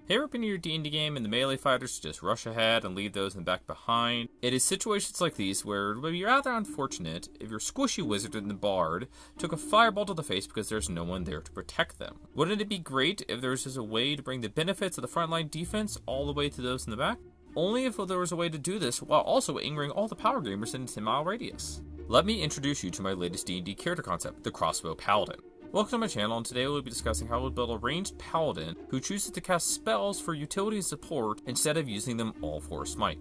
Hey, ever been in your D&D game and the melee fighters just rush ahead and leave those in the back behind? It is situations like these where you're rather unfortunate if your squishy wizard in the bard took a fireball to the face because there's no one there to protect them. Wouldn't it be great if there was just a way to bring the benefits of the frontline defense all the way to those in the back? Only if there was a way to do this while also angering all the power gamers in a 10-mile radius. Let me introduce you to my latest D&D character concept, the Crossbow Paladin. Welcome to my channel, and today we'll be discussing how we'll build a ranged paladin who chooses to cast spells for utility and support instead of using them all for smite.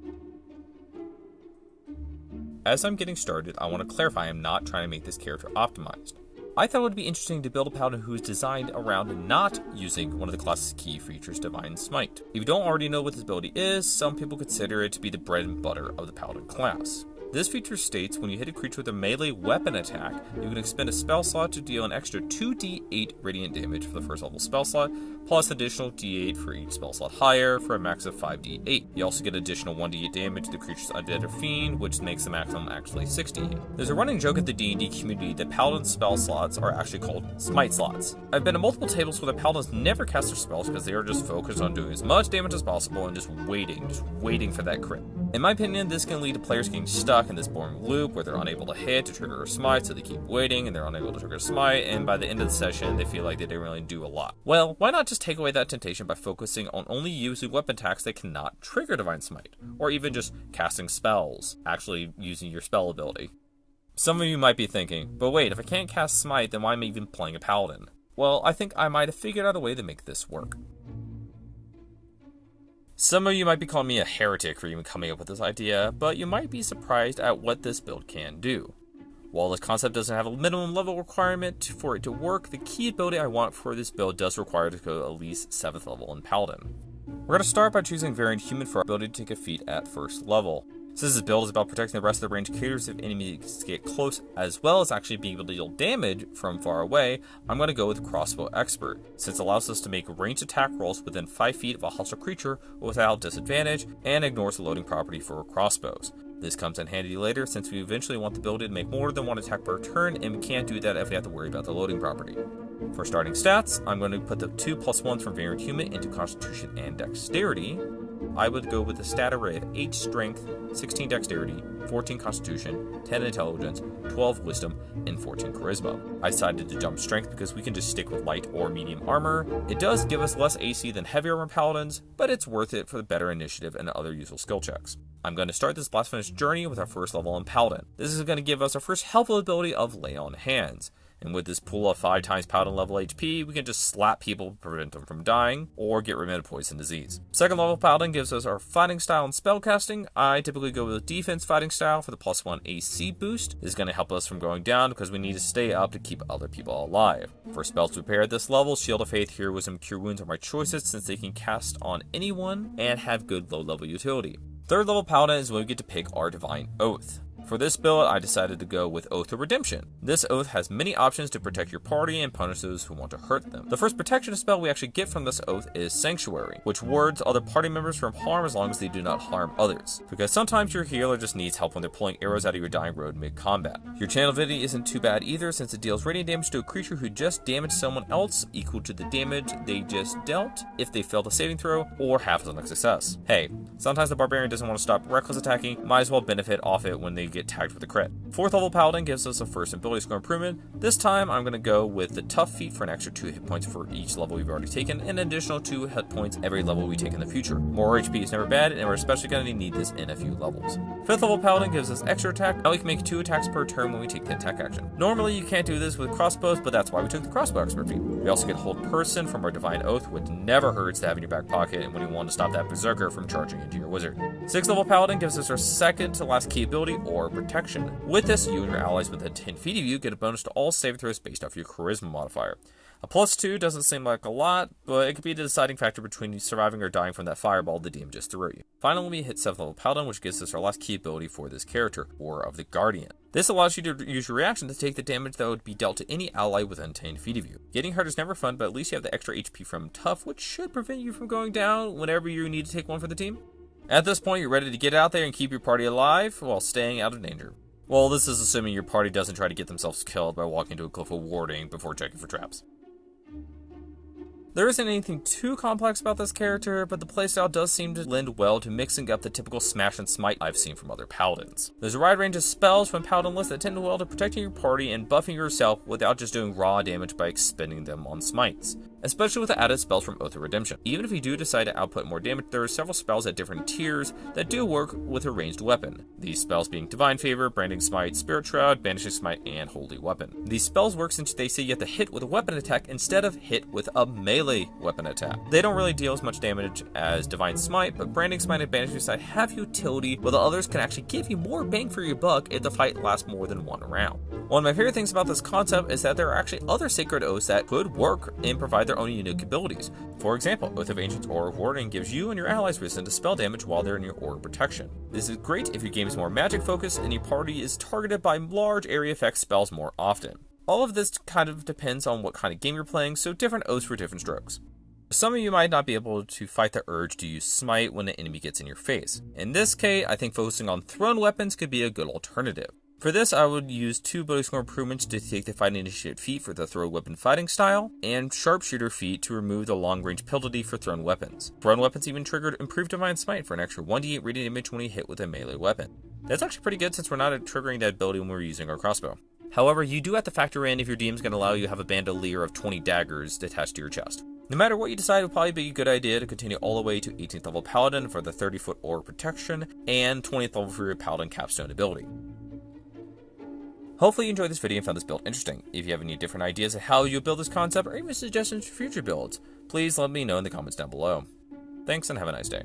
As I'm getting started, I want to clarify I'm not trying to make this character optimized. I thought it would be interesting to build a paladin who is designed around not using one of the class's key features, Divine Smite. If you don't already know what this ability is, some people consider it to be the bread and butter of the paladin class. This feature states when you hit a creature with a melee weapon attack, you can expend a spell slot to deal an extra 2d8 radiant damage for the first level spell slot, plus additional d8 for each spell slot higher for a max of 5d8. You also get additional 1d8 damage to the creature's undead or fiend, which makes the maximum actually 6d8. There's a running joke at the D&D community that paladin spell slots are actually called smite slots. I've been to multiple tables where the paladins never cast their spells because they are just focused on doing as much damage as possible and just waiting for that crit. In my opinion, this can lead to players getting stuck in this boring loop where they're unable to hit to trigger a smite, so they keep waiting and they're unable to trigger a smite, and by the end of the session they feel like they didn't really do a lot. Well, why not just take away that temptation by focusing on only using weapon attacks that cannot trigger Divine Smite, or even just casting spells, actually using your spell ability. Some of you might be thinking, but wait, if I can't cast Smite, then why am I even playing a Paladin? Well, I think I might have figured out a way to make this work. Some of you might be calling me a heretic for even coming up with this idea, but you might be surprised at what this build can do. While this concept doesn't have a minimum level requirement for it to work, the key ability I want for this build does require to go at least 7th level in Paladin. We're going to start by choosing Variant Human for our ability to take a feat at 1st level. Since this build is about protecting the rest of the ranged creatures if enemies get close, as well as actually being able to deal damage from far away, I'm going to go with Crossbow Expert, since it allows us to make ranged attack rolls within 5 feet of a hostile creature without disadvantage, and ignores the loading property for crossbows. This comes in handy later since we eventually want the ability to make more than one attack per turn, and we can't do that if we have to worry about the loading property. For starting stats, I'm going to put the 2+1s from Variant Human into Constitution and Dexterity. I would go with the stat array of 8 Strength, 16 Dexterity, 14 Constitution, 10 Intelligence, 12 Wisdom, and 14 Charisma. I decided to jump Strength because we can just stick with light or medium armor. It does give us less AC than heavy armor paladins, but it's worth it for the better initiative and other useful skill checks. I'm going to start this Blast Finish journey with our 1st level in Paladin. This is going to give us our first helpful ability of Lay on Hands. And with this pool of 5 times Paladin level HP, we can just slap people to prevent them from dying, or get rid of poison disease. 2nd level Paladin gives us our fighting style and spellcasting. I typically go with defense fighting style for the +1 AC boost. This is going to help us from going down because we need to stay up to keep other people alive. For spells to prepare at this level, Shield of Faith, Hero Wisdom, Cure Wounds are my choices since they can cast on anyone and have good low level utility. 3rd level Paladin is when we get to pick our Divine Oath. For this build, I decided to go with Oath of Redemption. This oath has many options to protect your party and punish those who want to hurt them. The first protection spell we actually get from this oath is Sanctuary, which wards other party members from harm as long as they do not harm others. Because sometimes your healer just needs help when they're pulling arrows out of your dying road mid-combat. Your Channel Divinity isn't too bad either since it deals radiant damage to a creature who just damaged someone else equal to the damage they just dealt if they failed a saving throw or half as a success. Hey, sometimes the Barbarian doesn't want to stop reckless attacking, might as well benefit off it when they get tagged with a crit. 4th level Paladin gives us a first ability score improvement. This time I'm going to go with the Tough Feat for an extra 2 hit points for each level we've already taken, and an additional 2 hit points every level we take in the future. More HP is never bad, and we're especially going to need this in a few levels. 5th level Paladin gives us extra attack. Now we can make 2 attacks per turn when we take the attack action. Normally you can't do this with crossbows, but that's why we took the Crossbow Expert feat. We also get Hold Person from our Divine Oath, which never hurts to have in your back pocket and when you want to stop that Berserker from charging into your wizard. 6th level Paladin gives us our second to last key ability, or Protection. With this, you and your allies within 10 feet of you get a bonus to all saving throws based off your Charisma modifier. A +2 doesn't seem like a lot, but it could be the deciding factor between you surviving or dying from that fireball the DM just threw you. Finally, we hit 7th level Paladin, which gives us our last key ability for this character, Aura of the Guardian. This allows you to use your reaction to take the damage that would be dealt to any ally within 10 feet of you. Getting hurt is never fun, but at least you have the extra HP from Tough, which should prevent you from going down whenever you need to take one for the team. At this point, you're ready to get out there and keep your party alive while staying out of danger. Well, this is assuming your party doesn't try to get themselves killed by walking to a cliff of warding before checking for traps. There isn't anything too complex about this character, but the playstyle does seem to lend well to mixing up the typical smash and smite I've seen from other paladins. There's a wide range of spells from paladin lists that tend well to protecting your party and buffing yourself without just doing raw damage by expending them on smites, especially with the added spells from Oath of Redemption. Even if you do decide to output more damage, there are several spells at different tiers that do work with a ranged weapon. These spells being Divine Favor, Branding Smite, Spirit Shroud, Banishing Smite, and Holy Weapon. These spells work since they say you have to hit with a weapon attack instead of hit with a melee weapon attack. They don't really deal as much damage as Divine Smite, but Branding Smite and Banishing Smite have utility, while the others can actually give you more bang for your buck if the fight lasts more than one round. One of my favorite things about this concept is that there are actually other sacred oaths that could work and provide their own unique abilities. For example, Oath of Ancients Aura of Warding gives you and your allies resistance to spell damage while they're in your aura protection. This is great if your game is more magic focused and your party is targeted by large area effect spells more often. All of this kind of depends on what kind of game you're playing, so different oaths for different strokes. Some of you might not be able to fight the urge to use smite when an enemy gets in your face. In this case, I think focusing on thrown weapons could be a good alternative. For this, I would use 2 ability score improvements to take the fighting initiative feat for the thrown weapon fighting style, and sharpshooter feat to remove the long range penalty for thrown weapons. Thrown weapons even triggered improved divine smite for an extra 1d8 radiant damage when you hit with a melee weapon. That's actually pretty good since we're not triggering that ability when we're using our crossbow. However, you do have to factor in if your DM is going to allow you to have a bandolier of 20 daggers attached to your chest. No matter what you decide, it would probably be a good idea to continue all the way to 18th level Paladin for the 30-foot aura protection, and 20th level for your Paladin capstone ability. Hopefully you enjoyed this video and found this build interesting. If you have any different ideas of how you build this concept or even suggestions for future builds, please let me know in the comments down below. Thanks and have a nice day.